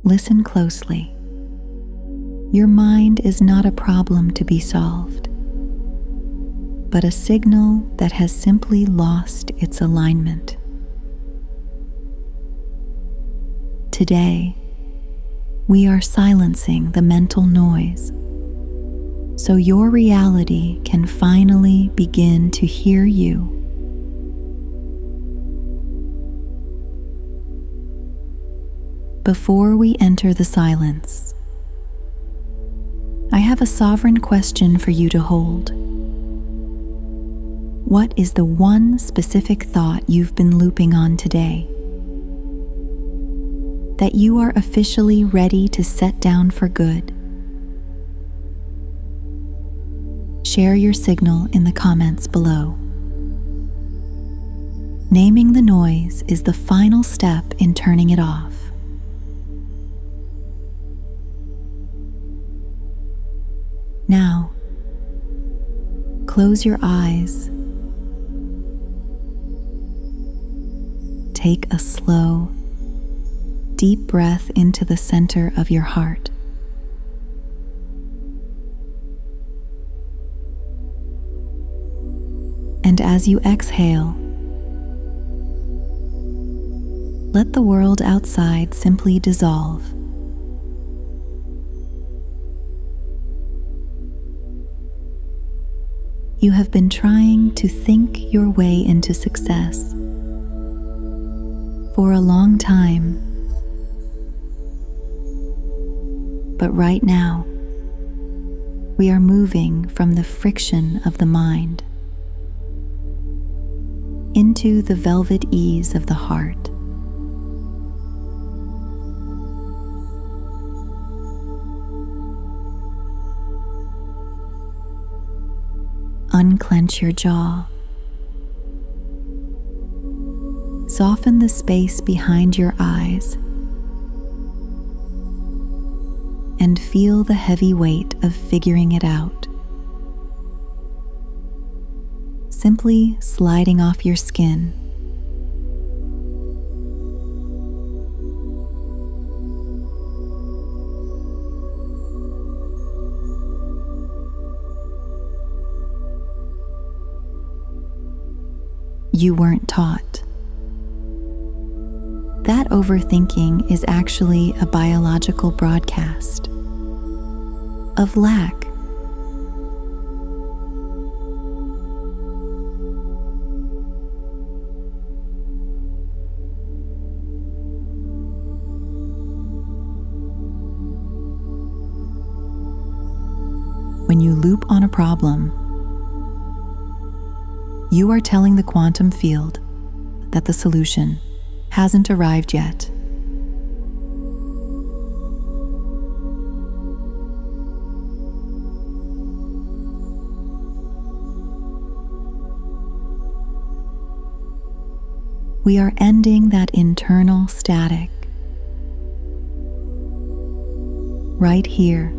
Listen closely. Your mind is not a problem to be solved, but a signal that has simply lost its alignment. Today, we are silencing the mental noise so your reality can finally begin to hear you. Before we enter the silence, I have a sovereign question for you to hold. What is the one specific thought you've been looping on today that you are officially ready to set down for good? Share your signal in the comments below. Naming the noise is the final step in turning it off. Now, close your eyes. Take a slow, deep breath into the center of your heart. And as you exhale, let the world outside simply dissolve. You have been trying to think your way into success for a long time, but right now, we are moving from the friction of the mind into the velvet ease of the heart. Unclench your jaw. Soften the space behind your eyes and feel the heavy weight of figuring it out. Simply sliding off your skin. You weren't taught. That overthinking is actually a biological broadcast of lack. When you loop on a problem, you are telling the quantum field that the solution hasn't arrived yet. We are ending that internal static right here.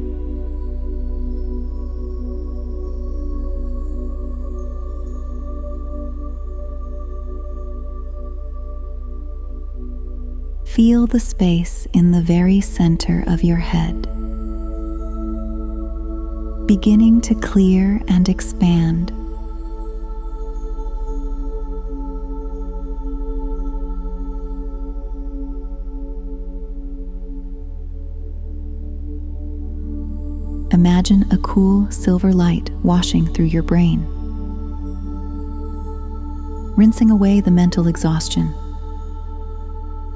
Feel the space in the very center of your head, beginning to clear and expand. Imagine a cool silver light washing through your brain, rinsing away the mental exhaustion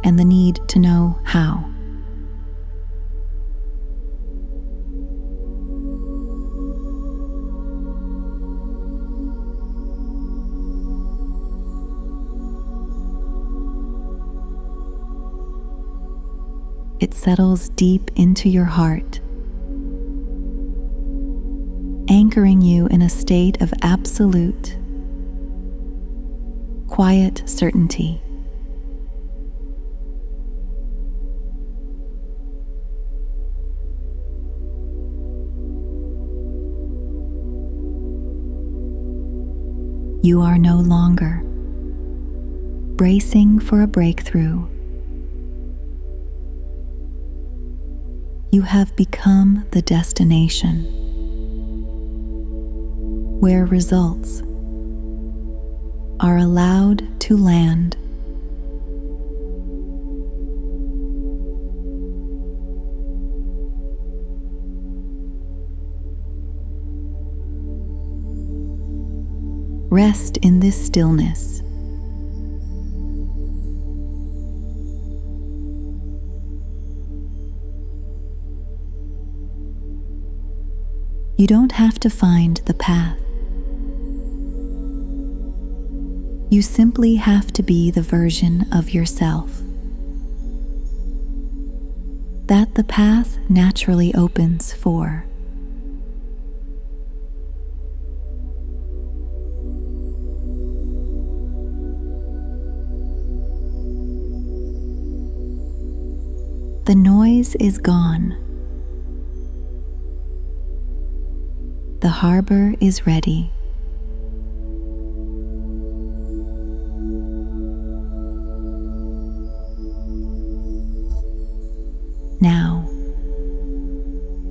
and the need to know how. It settles deep into your heart, anchoring you in a state of absolute, quiet certainty. You are no longer bracing for a breakthrough. You have become the destination where results are allowed to land. Rest in this stillness. You don't have to find the path. You simply have to be the version of yourself that the path naturally opens for. The noise is gone. The harbor is ready. Now,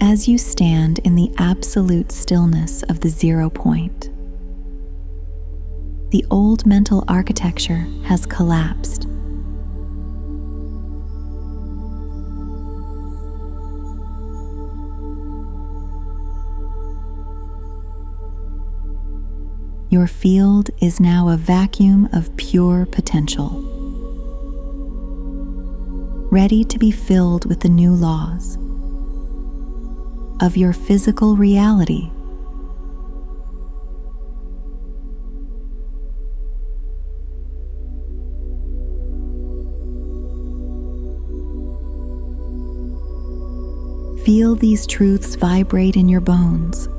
as you stand in the absolute stillness of the 0 point, the old mental architecture has collapsed. Your field is now a vacuum of pure potential, ready to be filled with the new laws of your physical reality. Feel these truths vibrate in your bones.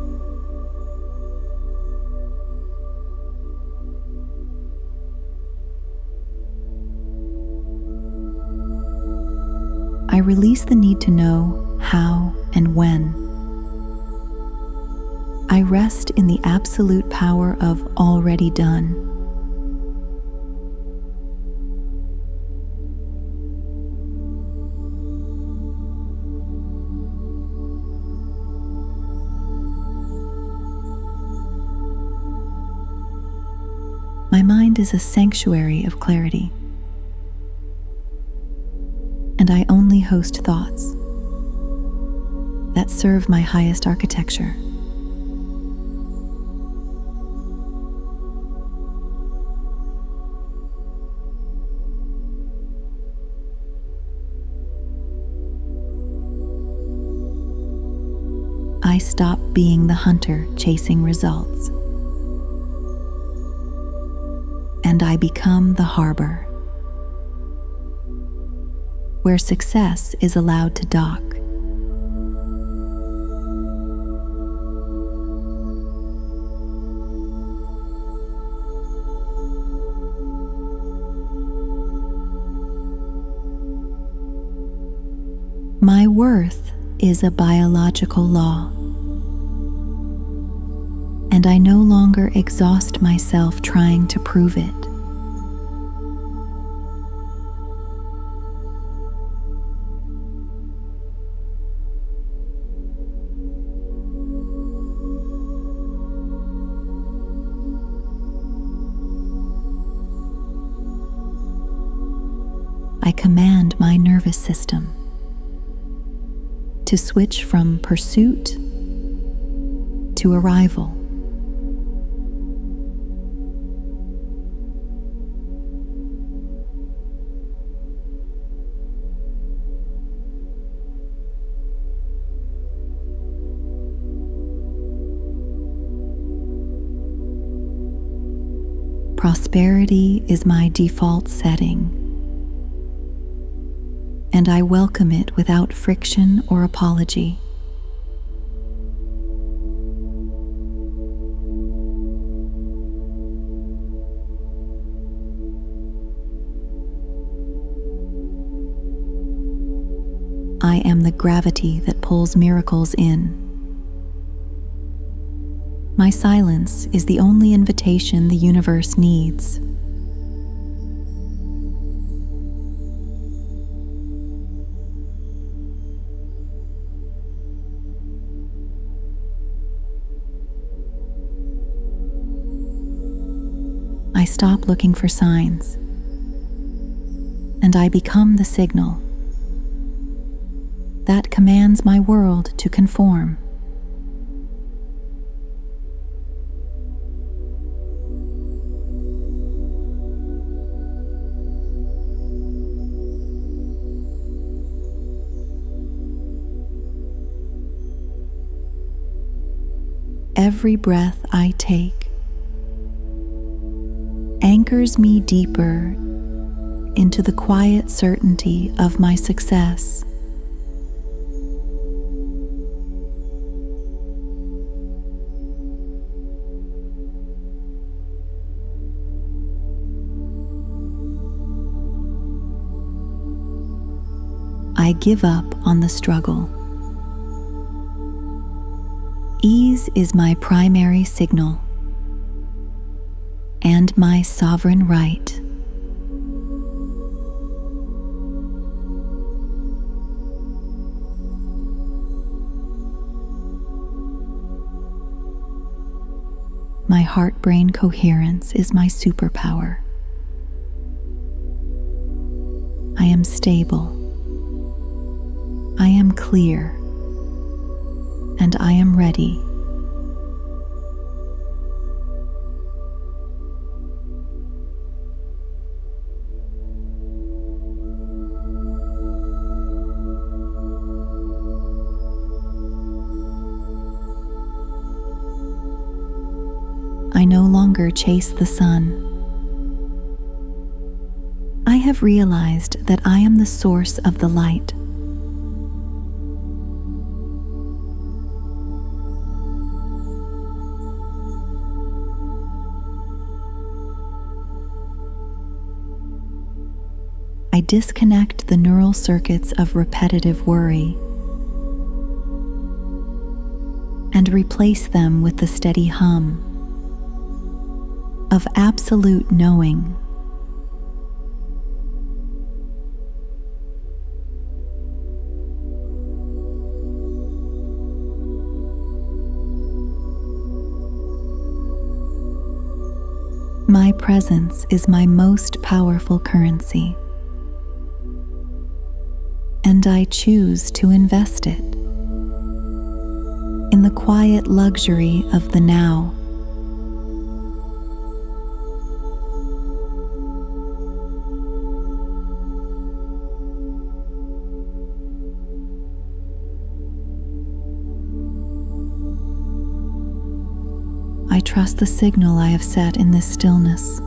I release the need to know how and when. I rest in the absolute power of already done. My mind is a sanctuary of clarity, and I only host thoughts that serve my highest architecture. I stop being the hunter chasing results, and I become the harbor where success is allowed to dock. My worth is a biological law, and I no longer exhaust myself trying to prove it. I command my nervous system to switch from pursuit to arrival. Prosperity is my default setting, and I welcome it without friction or apology. I am the gravity that pulls miracles in. My silence is the only invitation the universe needs. I stop looking for signs, and I become the signal that commands my world to conform. Every breath I take anchors me deeper into the quiet certainty of my success. I give up on the struggle. Ease is my primary signal and my sovereign right. My heart-brain coherence is my superpower. I am stable. I am clear. And I am ready. I no longer chase the sun. I have realized that I am the source of the light. I disconnect the neural circuits of repetitive worry and replace them with the steady hum of absolute knowing. My presence is my most powerful currency, and I choose to invest it in the quiet luxury of the now. I trust the signal I have set in this stillness,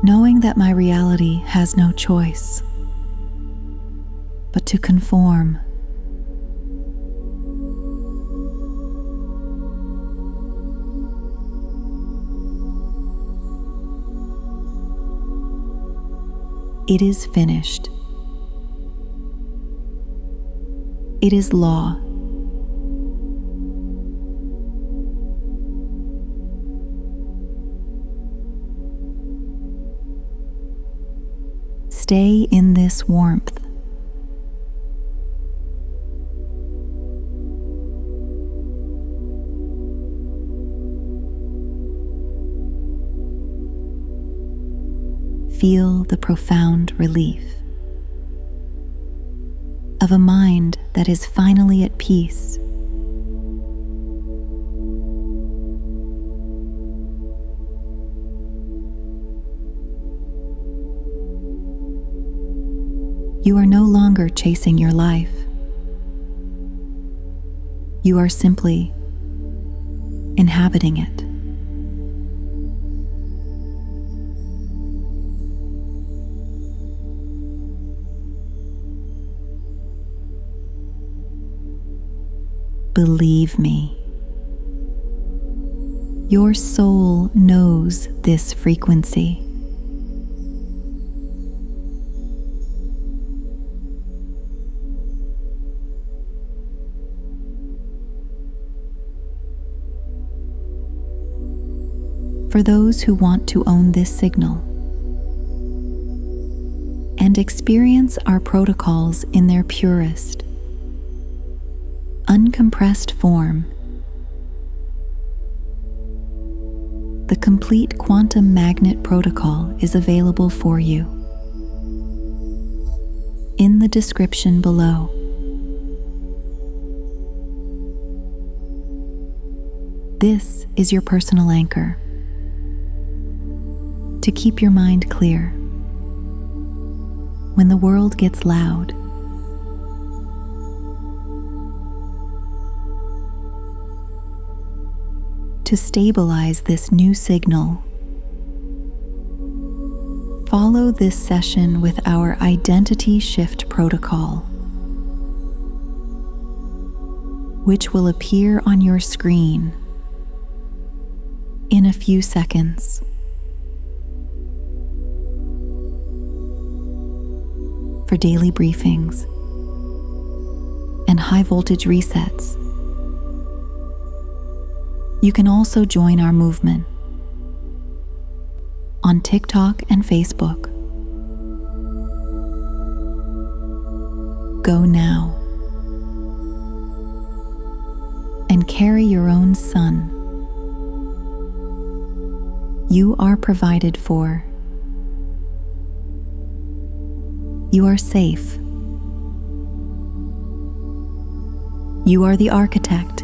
knowing that my reality has no choice but to conform. It is finished. It is law. Stay in this warmth. Feel the profound relief of a mind that is finally at peace. You are no longer chasing your life. You are simply inhabiting it. Believe me, your soul knows this frequency. For those who want to own this signal and experience our protocols in their purest, uncompressed form, The complete quantum magnet protocol is available for you. In the description below. This is your personal anchor to keep your mind clear when the world gets loud. To stabilize this new signal, follow this session with our identity shift protocol, which will appear on your screen in a few seconds. For daily briefings and high voltage resets, you can also join our movement on TikTok and Facebook. Go now and carry your own sun. You are provided for. You are safe. You are the architect